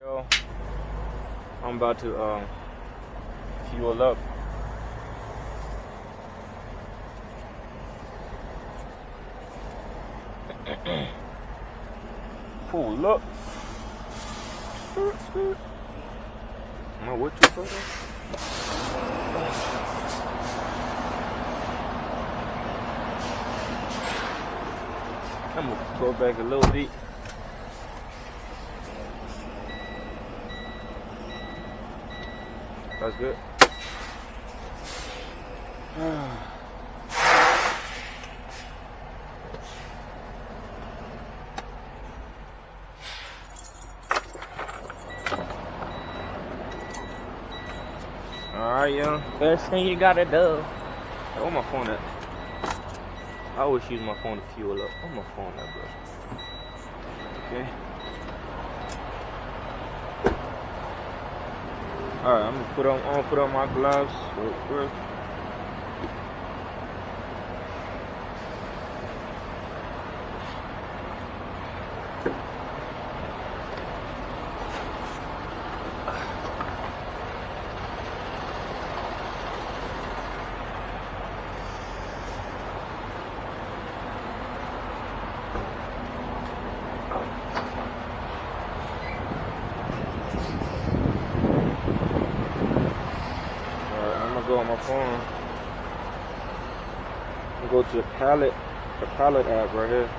Yo, I'm about to fuel up. Pull up. Am I with you, brother? I'm gonna go back a little bit. That's good. Alright, young. First thing you gotta do. Where my phone at? I always use my phone to fuel up. Where my phone at, bro? Okay. Alright, I'm gonna put on my gloves real quick. Go on my phone. I'm go to the palette app right here.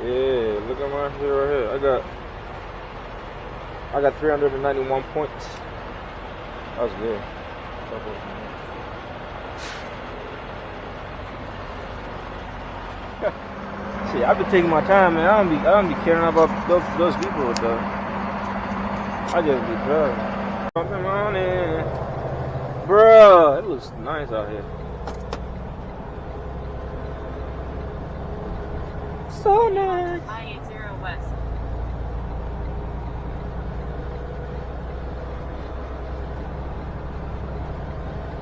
Yeah, look at my shit right here. I got 391 points. That was good. See, I've been taking my time, man. I don't be caring about those people though. I just be driving. Come on in. Bruh, it looks nice out here. So nice. I-80 West.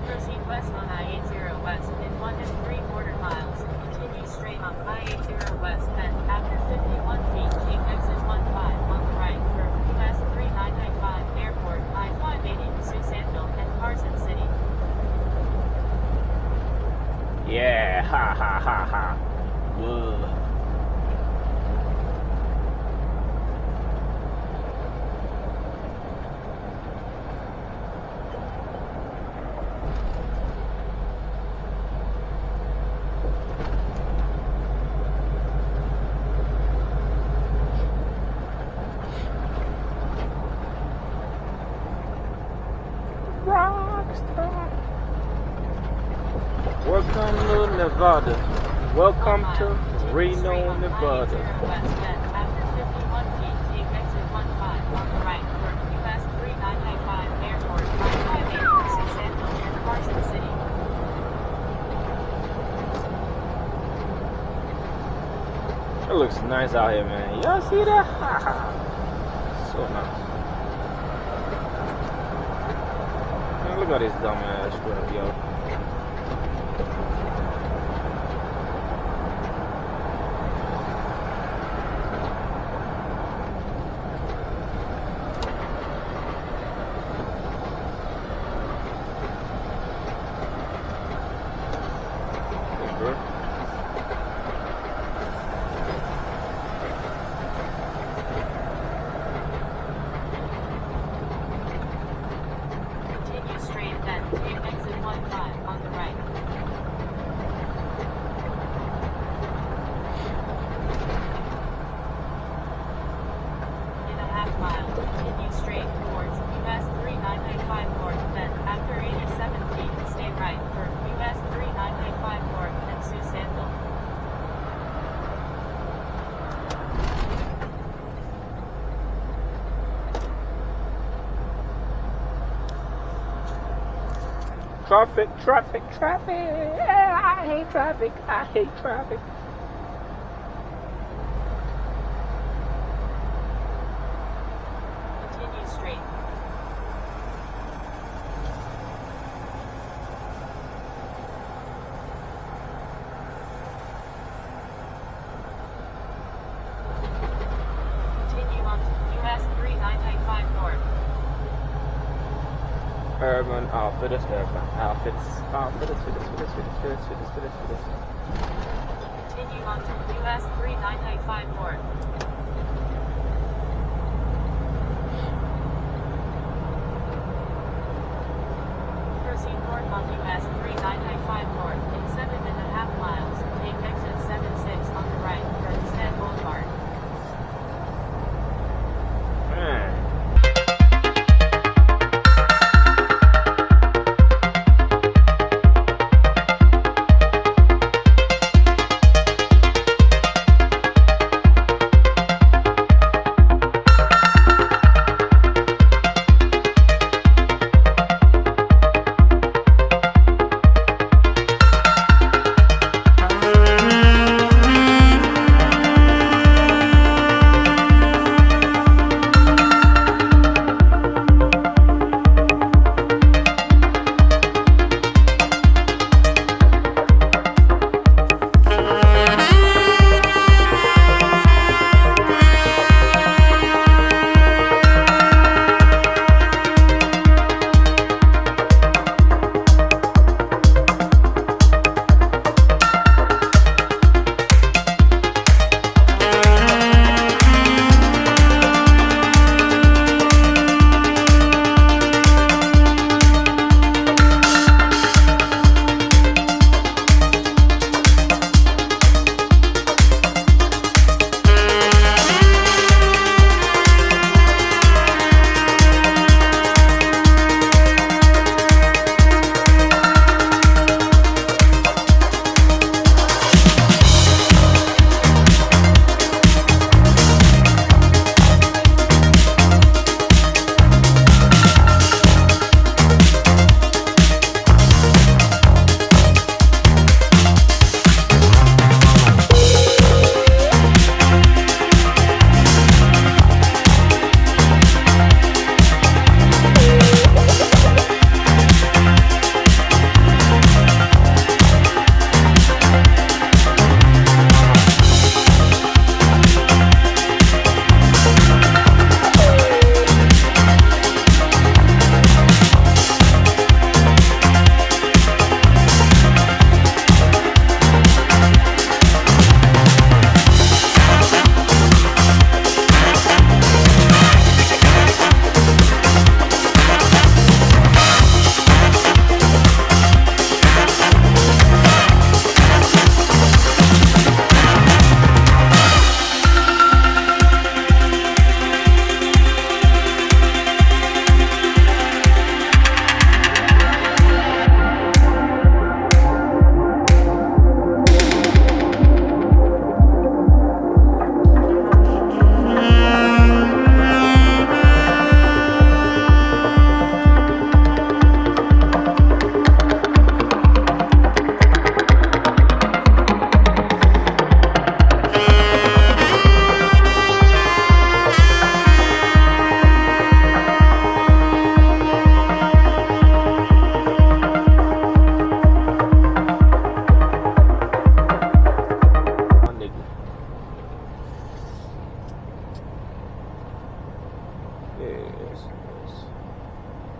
Proceed west on I-80 West in 1 3/4 miles. Continue straight on I-80 West and after 51 feet, take exit 15 on the right for US 3995 Airport, I-580 Susanville and Carson City. Yeah, ha ha ha ha. Whoa. Rockstar. Welcome to Nevada. Welcome to Reno, Nevada. West and after 51 feet, take exit 15 on the right for US 3995 Airport, I-580 Susanville and Carson City. It looks nice out here, man. Y'all see that? So nice. Man, look at this dumb ass truck, yo. Continue straight then, take exit 15 on the right. In a half mile, continue straight towards US 3995 North, then after 87 feet, stay right for US 3995 North and Susanville. Traffic, traffic, traffic. I hate traffic. I hate traffic. Continue straight. Urban Outfitters, Urban Outfitters, Outfitters, Fitters. Continue on to US 3995 North. Proceed north on US 3995 North in 7.5 miles. Take exit 76 on the right, Burnsted Boulevard.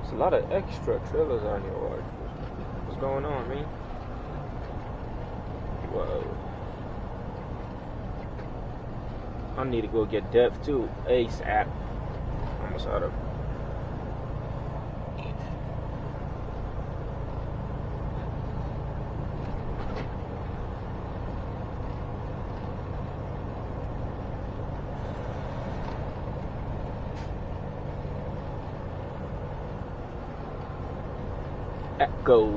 It's a lot of extra trailers on here. What's going on, man? Whoa. I need to go get depth too, ASAP. Almost out of. Echo.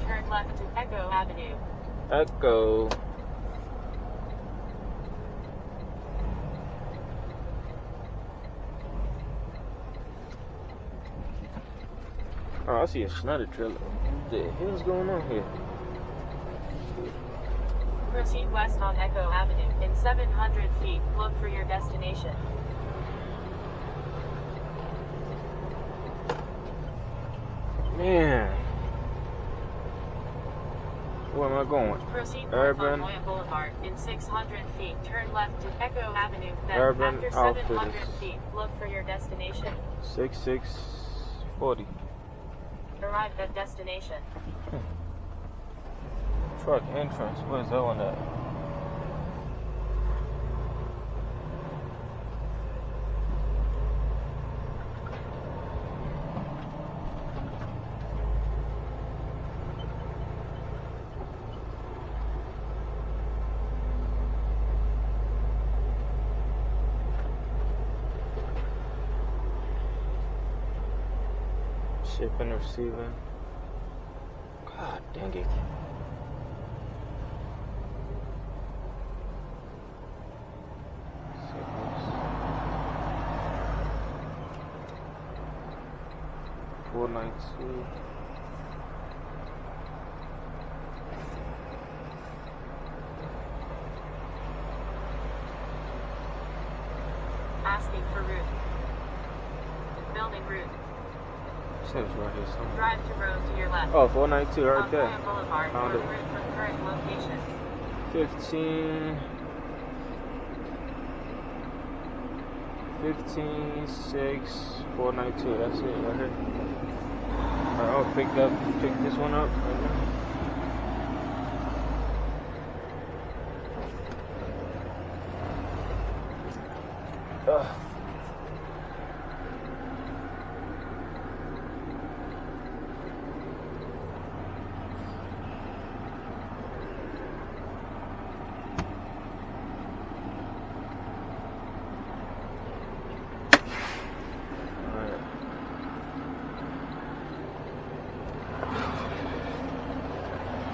Turn left to Echo Avenue. Echo. Oh, I see a Schneider trailer. What the hell's going on here? Proceed west on Echo Avenue. In 700 feet, look for your destination. Man. Where am I going? Proceed north Urban. on Moya Boulevard. In 600 feet, turn left to Echo Avenue. Then, Urban after 700 Outfitters. feet, look for your destination. 6640. Arrived at destination. Truck entrance. Where's that one at? Shipping, receiving. God dang it. $492. Asking for route. Building route. Says right here somewhere. Drive to road to your left. Oh, 492 right on there. Moya Boulevard, Found your it. route from current location. 15, 6, 492. That's it right here. Alright, I'll pick this one up right now.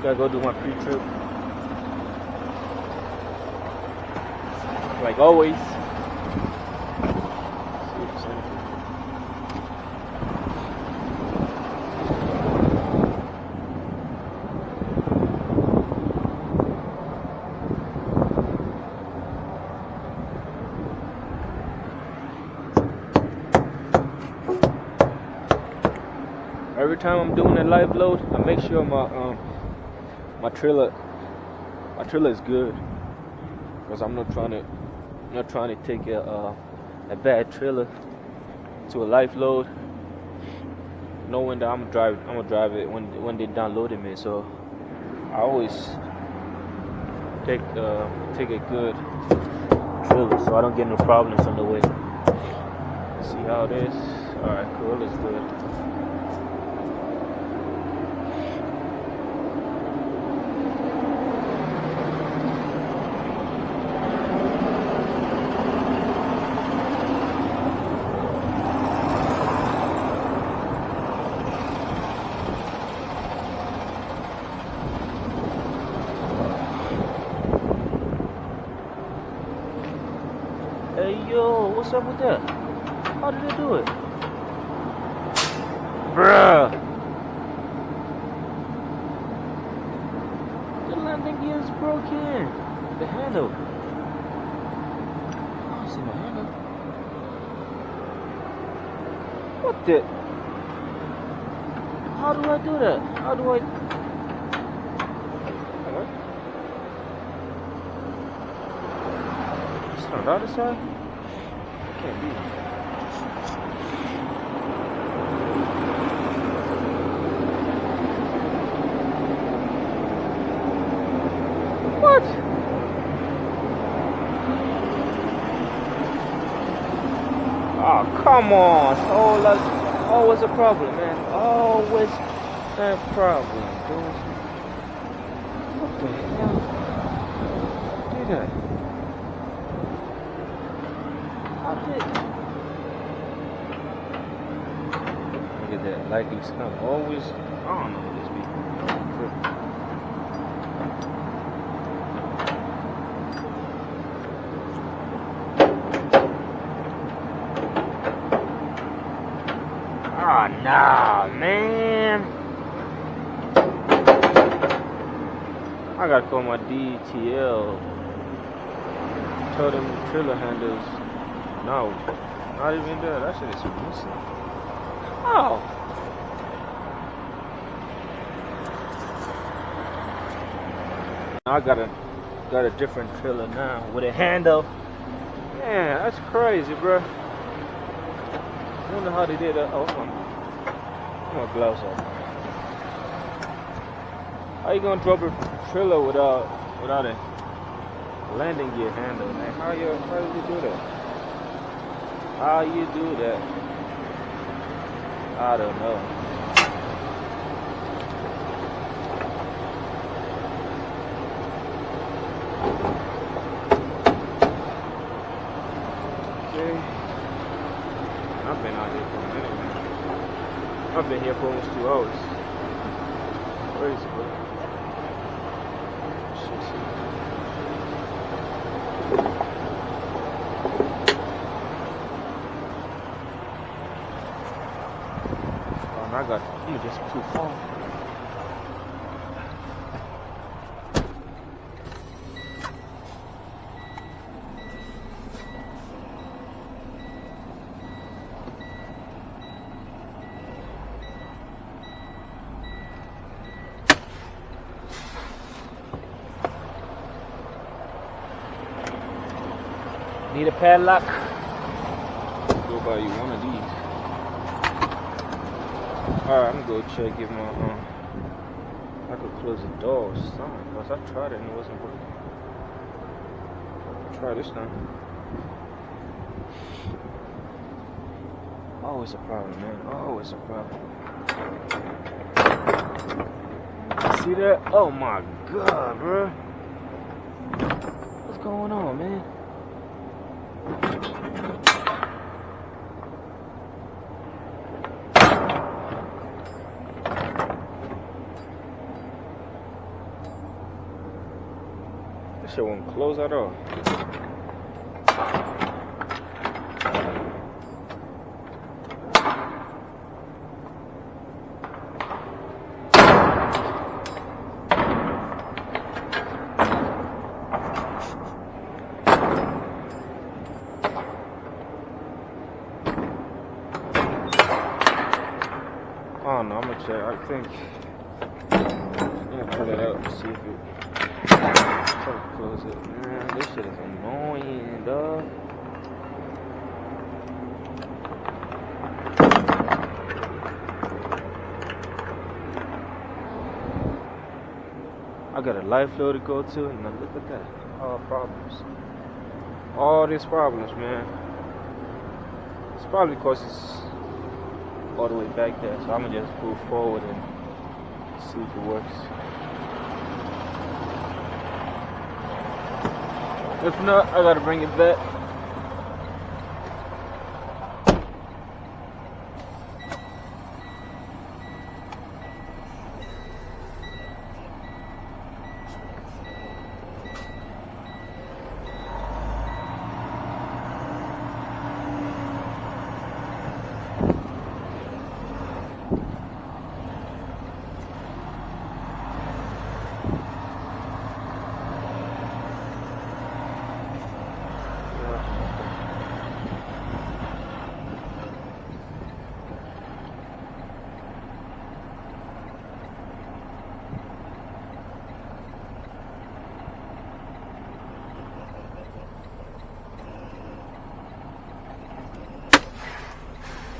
Gotta go do my pre-trip. Like always. Every time I'm doing a live load, I make sure my trailer is good, because I'm not trying to take a bad trailer to a live load, knowing that I'm gonna drive it when they downloaded me. So I always take a good trailer so I don't get no problems on the way. Let's see how it is. All right, cool. It's good. Hey yo, what's up with that? How did they do it? Bruh! The landing gear is broken. The handle. I don't see my handle. What the? How do I do that? How do I? What? It's on the other side? Can't be. What? Oh, come on. Always a problem, man. Always a problem, dude. What the hell? Did that? How did it? Look at that. Like these come always. I don't know what this be. Oh, nah, man. I gotta call my DTL. Tell them trailer handlers. No, not even there. That shit is missing. Oh. I got a different trailer now with a handle. Man, that's crazy, bro. I wonder how they did that. Oh, I'm gonna gloves off. How you gonna drop a trailer without a landing gear handle, man? How you do that? How you do that? I don't know. Okay. I've been out here for a minute, man. I've been here for almost 2 hours. Crazy, bro. I'm just too far. Need a padlock? Go buy you one of these. Alright, I'm gonna go check if my I could close the door or something, because I tried it and it wasn't working. Try this now. Always a problem, man. Always a problem. See that? Oh my god, bro. What's going on, man? This shit won't close at all. I don't know, I'm gonna check. I think I'm gonna pull it out and see if it try to close it. Man, this shit is annoying, dog. I got a light flow to go to, and now look at that. All problems. All these problems, man. It's probably because it's all the way back there, so I'm gonna just move forward and see if it works. If not, I gotta bring it back.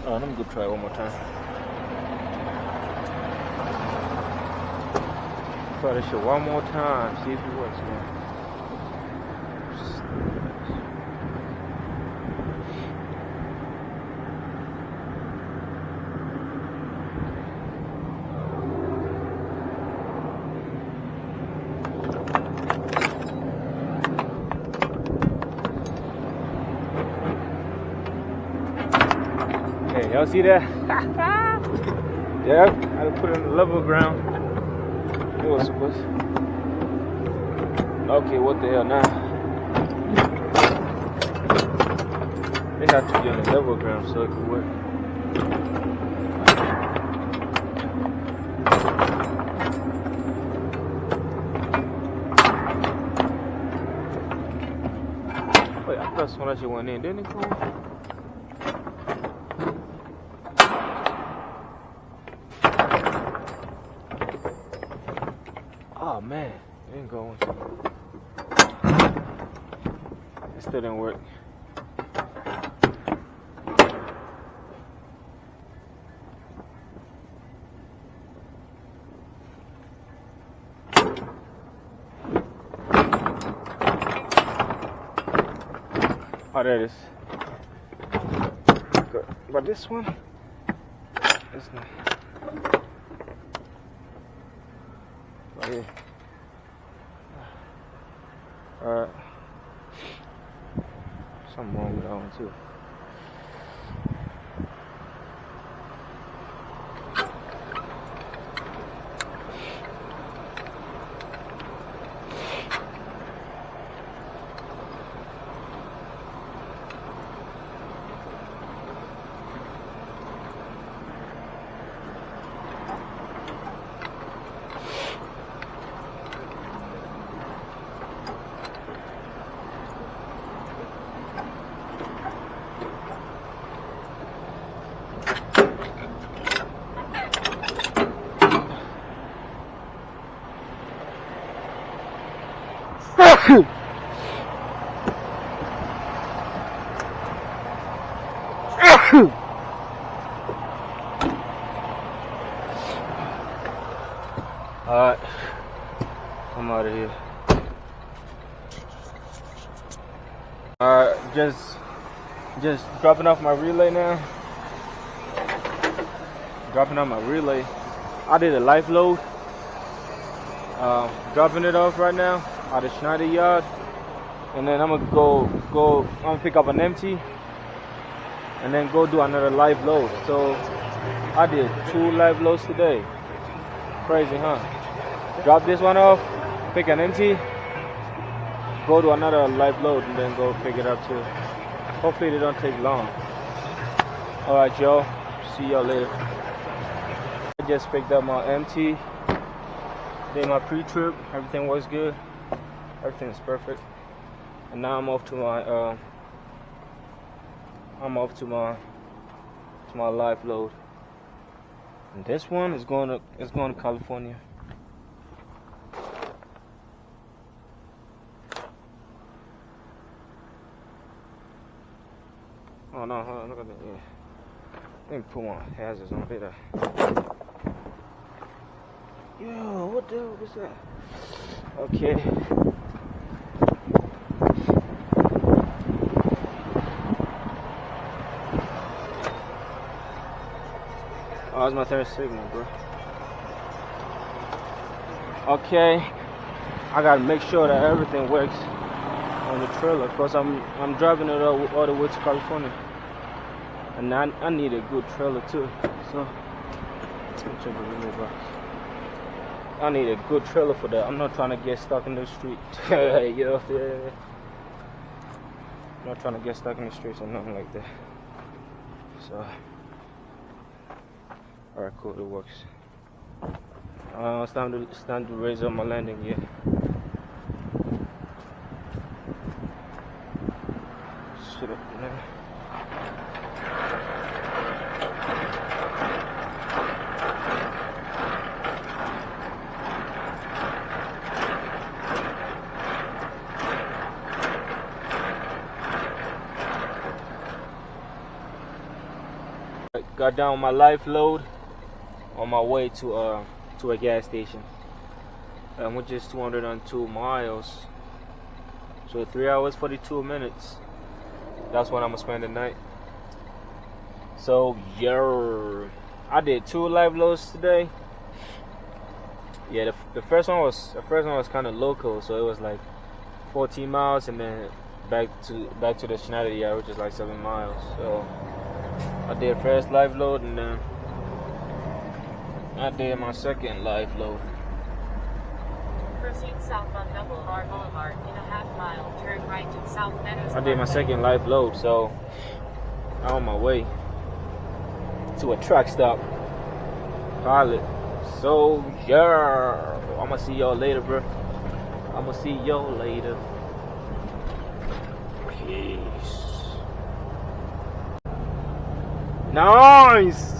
Alright, let me go try it one more time. Try this shit one more time, see if it works, man. Hey, y'all see that? Yep, I put it on the level ground. It was supposed to. Okay, what the hell now? They have to be on the level ground so it can work. Wait, I thought someone actually went in, didn't it go? Oh man, ain't going. It still didn't work. Oh, there it is. But this one, it's not. Right here. Alright. Something wrong with that one too. Alright, I'm out of here. Alright, just dropping off my relay now. Dropping off my relay. I did a life load. Dropping it off right now at the Schneider yard, and then I'm gonna pick up an empty, and then go do another live load. So I did 2 live loads today. Crazy, huh? Drop this one off, pick an empty, go to another live load, and then go pick it up too. Hopefully they don't take long. Alright, y'all. See y'all later. I just picked up my empty. Did my pre-trip. Everything was good. Everything's perfect. And now I'm off to my live load. And this one is going to California. Oh no, hold on, look at that. Yeah. Let me put my hazards on later. Yo, what the hell was that? Okay. Oh, that's my third signal, bro. Okay, I gotta make sure that everything works on the trailer, because I'm driving it all the way to California, and I need a good trailer too. So let me check the relay box. I need a good trailer for that. I'm not trying to get stuck in the street. You know, I'm not trying to get stuck in the streets or nothing like that. So. Alright, cool, it works. It's time to raise up my landing gear. Shit up there. Got down my life load on my way to a gas station, which is 202 miles. So 3 hours 42 minutes. That's when I'm gonna spend the night. So yeah, I did 2 live loads today. Yeah, the first one was kind of local, so it was like 14 miles, and then back to the Schneider yard, which is like 7 miles. So I did first live load, and then I did my second live load. Proceed south on Double R Boulevard in a half mile. Turn right to South Meadows. I did my second live load, so I'm on my way to a truck stop. Pilot. So yeah, I'ma see y'all later, bro. I'ma see y'all later. Peace. Nice.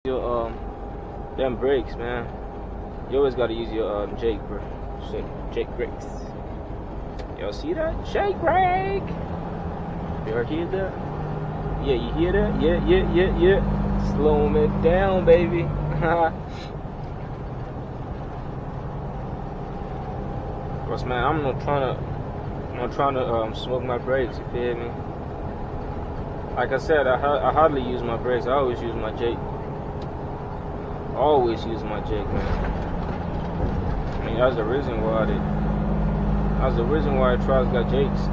Your them brakes, man. You always gotta use your Jake brakes. Y'all see that? Jake brake. You hear that? Yeah, you hear that? Yeah. Slow it down, baby. Cause man, I'm not trying to smoke my brakes. You feel me? Like I said, I hardly use my brakes. I always use my Jake. Always use my Jake, man. I mean, that's the reason why Trials got Jakes,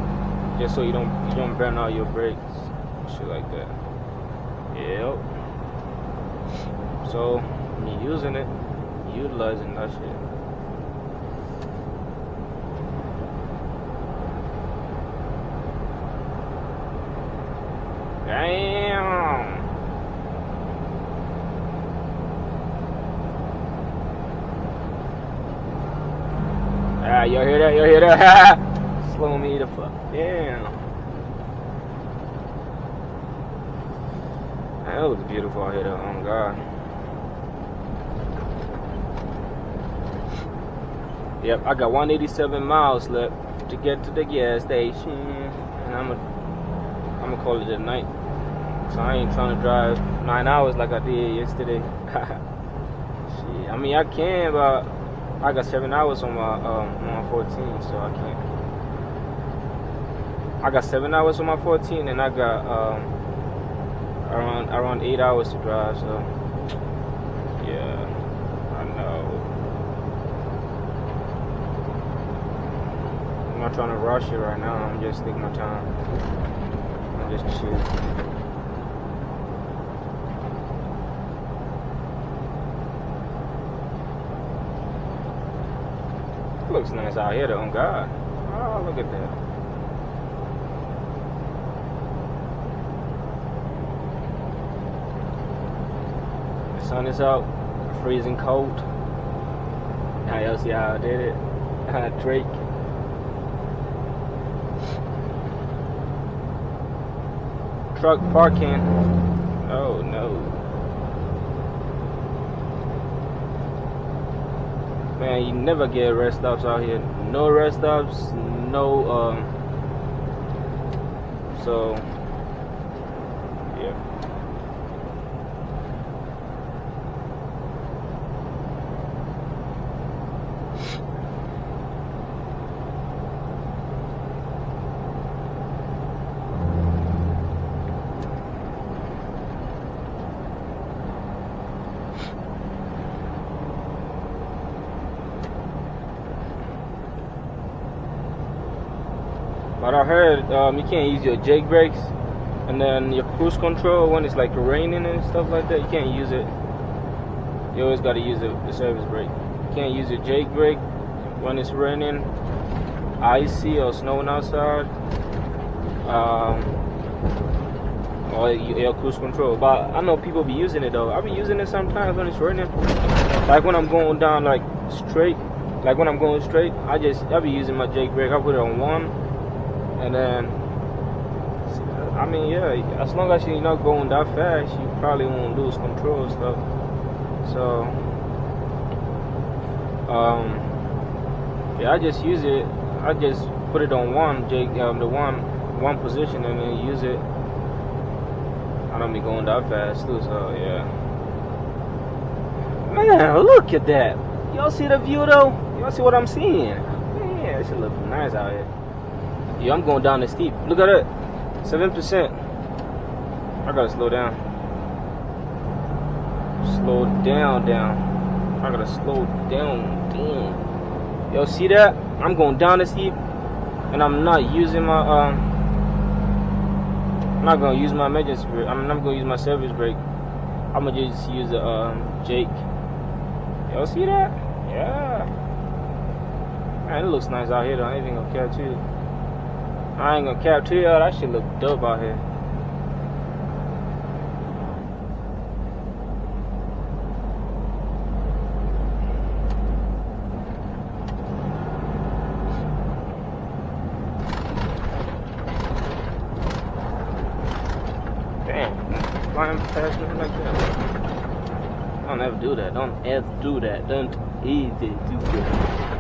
just so you don't burn out your brakes, shit like that. Yep. So when you're using it, utilizing that shit. Damn. Ah, y'all hear that? Slow me the fuck down. Man, that looks beautiful out here though, oh God. Yep, I got 187 miles left to get to the gas station. And I'm gonna call it a night. So I ain't trying to drive 9 hours like I did yesterday. Shit, I mean I can, but I got 7 hours on my 14, so I can't. I got 7 hours on my 14, and I got around 8 hours to drive. So yeah, I know. I'm not trying to rush it right now. I'm just taking my time. I'm just chill. Looks nice out here though, oh God. Oh, look at that. The sun is out, freezing cold. Now y'all see how I did it? Drake. Truck parking. Oh no. Man, you never get rest stops out here. No rest stops, no so yeah. But I heard you can't use your Jake brakes, and then your cruise control when it's like raining and stuff like that. You can't use it. You always got to use the service brake. You can't use your Jake brake when it's raining, icy or snowing outside, or your cruise control. But I know people be using it though. I be using it sometimes when it's raining. Like when I'm going down like straight, like when I'm going straight, I be using my Jake brake. I put it on 1. And then, I mean, yeah, as long as you're not going that fast, you probably won't lose control and stuff. So, yeah, I just use it. I just put it on 1, the one position, and then use it. I don't be going that fast too, so yeah. Man, look at that. Y'all see the view though? Y'all see what I'm seeing? Man, it should look nice out here. Yeah, I'm going down the steep. Look at it. 7%. I gotta slow down. Slow down. I gotta slow down. Damn. Yo, see that? I'm going down the steep, and I'm not using my I'm not gonna use my emergency brake. I'm not gonna use my service brake. I'm gonna just use the Jake. Y'all see that? Yeah. Man, it looks nice out here though. I ain't even gonna catch you. I ain't gonna cap to y'all, that shit look dope out here. Damn, flying past me like that. Don't ever do that. Don't ever do that. Don't ever do that.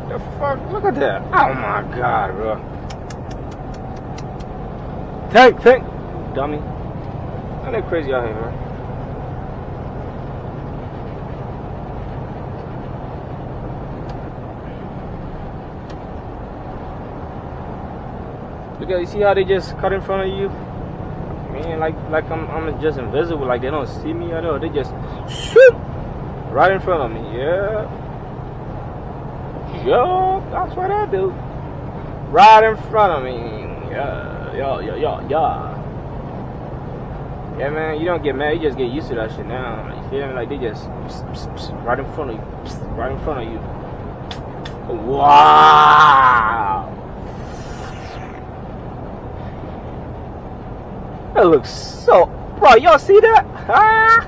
The fuck? Look at that. Oh my god, bro. Tank, dummy. Ain't that crazy out here, man? Look at, you see how they just cut in front of you? Man, like I'm just invisible, like they don't see me at all. They just shoot right in front of me. Yeah. Yo, that's what I do. Right in front of me. Yeah. Yeah, man, you don't get mad, you just get used to that shit now. You feel me? Like they just right in front of you. Right in front of you. Wow. That looks so, bro, y'all see that? Huh?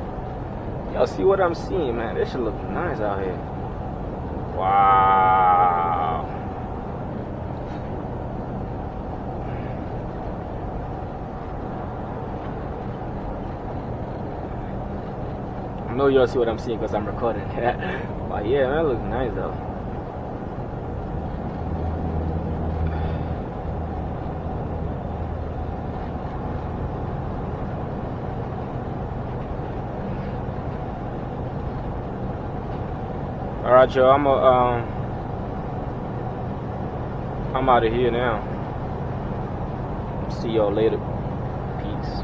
Y'all see what I'm seeing, man? This shit look nice out here. Wow. I know y'all see what I'm seeing because I'm recording. But yeah, man, that looks nice though. Alright, y'all, I'm out of here now. See y'all later. Peace.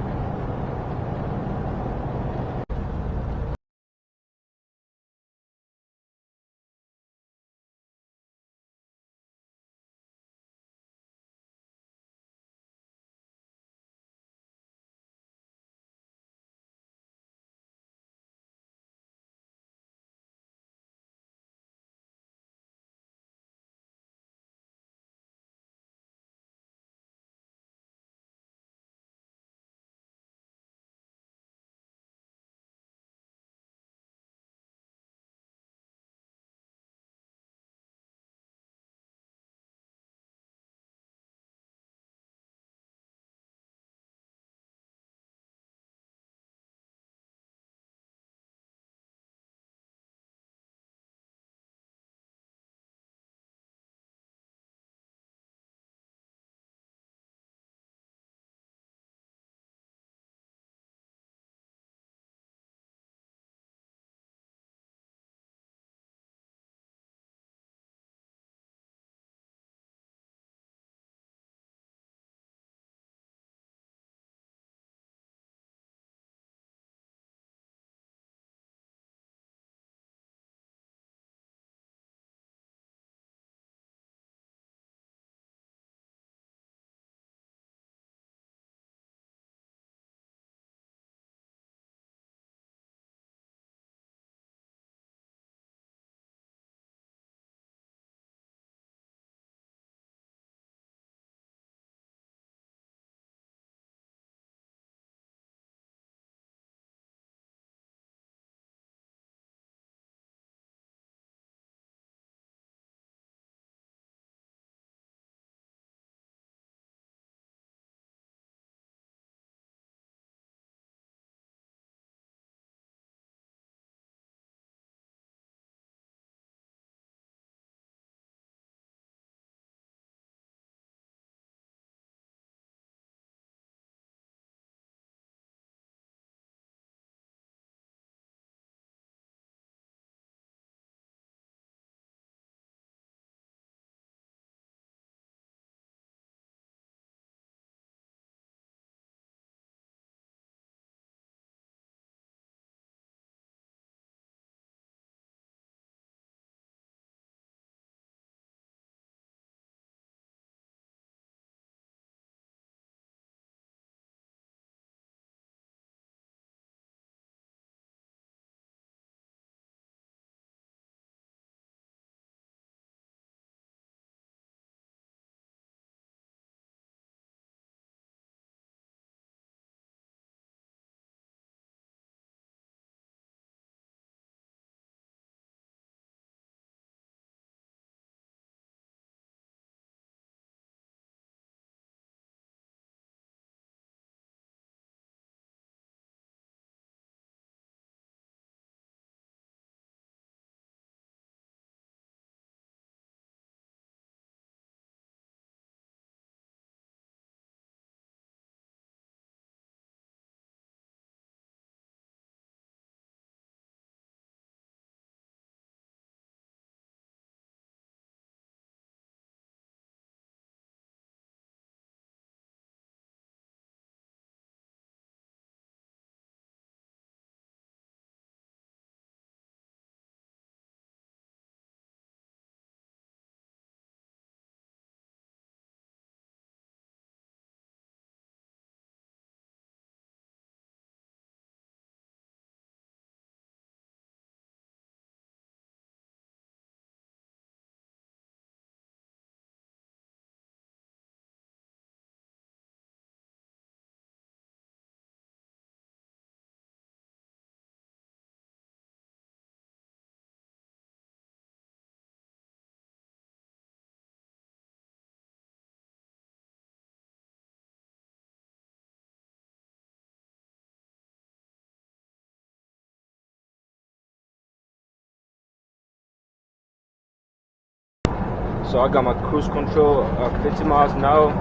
So I got my cruise control 50 miles an hour.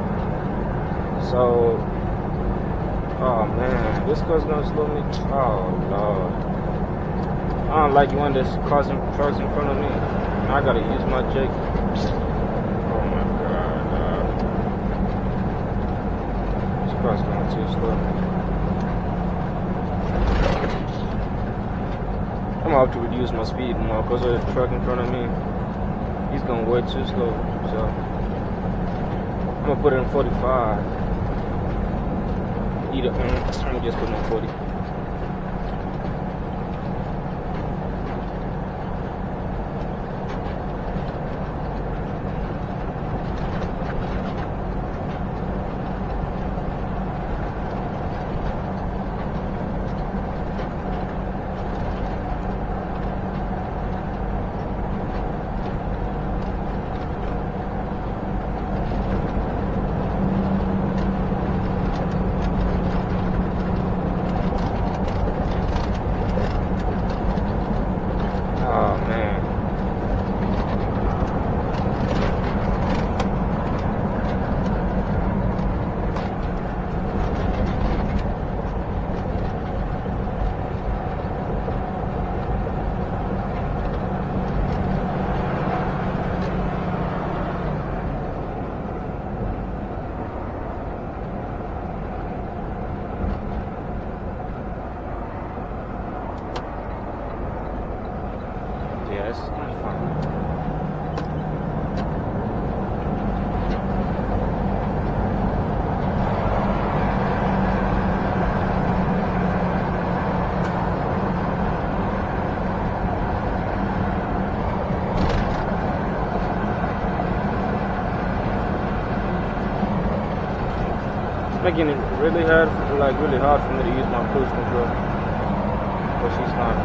So, oh man, this car's gonna slow me. Oh Lord. I don't like when there's trucks in front of me. I gotta use my Jake. Oh my God. This car's going too slow. I'm gonna have to reduce my speed more because of the truck in front of me. He's going way too slow. So I'm gonna put it in 45. Either I'm gonna just put it in 40. Oh man. Yeah, it's not fun. It's making it really hard for me to use my cruise control. But she's not.